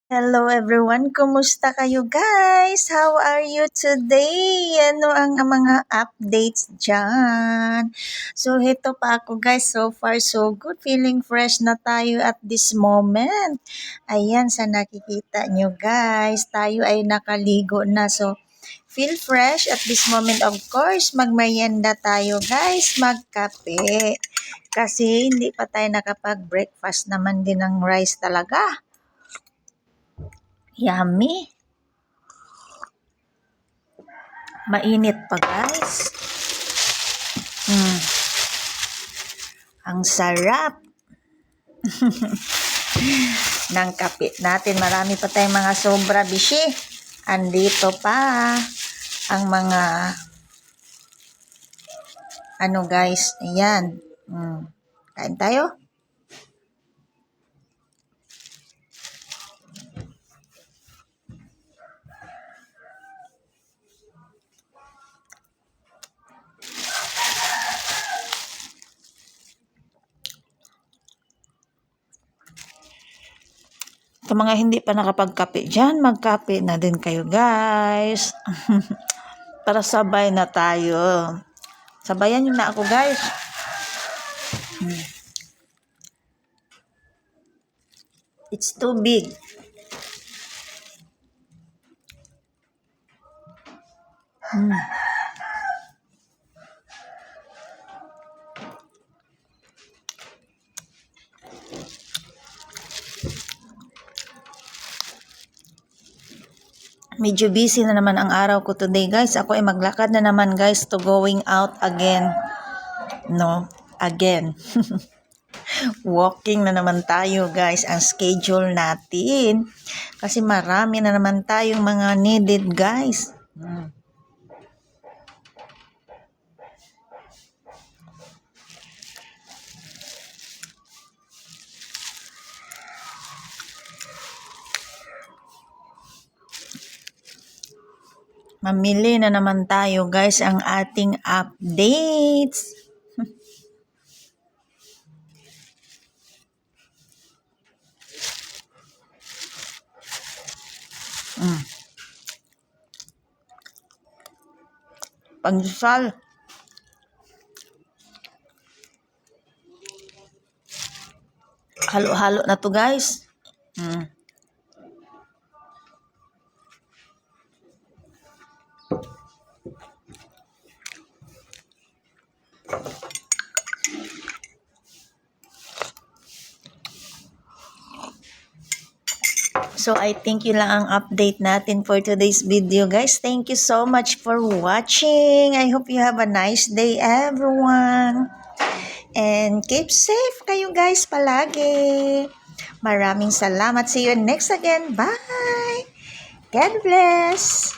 Hello everyone, kumusta kayo guys? How are you today? Ano ang mga updates dyan? So heto pa ako guys, so far so good. Feeling fresh na tayo at this moment. Ayan, sa nakikita nyo guys, tayo ay nakaligo na. So feel fresh at this moment, of course. Magmerienda tayo guys, magkape. Kasi hindi pa tayo nakapag-breakfast naman din ng rice talaga. Yummy. Mainit pa guys. Ang sarap ng kape natin. Marami pa tayong mga sobra bishi. Andito pa ang mga guys. Ayan. Kain tayo. Sa mga hindi pa nakapagkape dyan, magkape na din kayo guys. Para sabay na tayo. Sabayan nyo na ako guys. It's too big. Medyo busy na naman ang araw ko today guys. Ako ay maglakad na naman guys to going out again. Again. Walking na naman tayo guys ang schedule natin. Kasi marami na naman tayong mga needed guys. Mamili na naman tayo guys ang ating updates. Pandesal. Halo-halo na to guys. So I think yun lang ang update natin for today's video guys. Thank you so much for watching. I hope you have a nice day everyone. And keep safe kayo guys palagi. Maraming salamat. See you next again. Bye! God bless!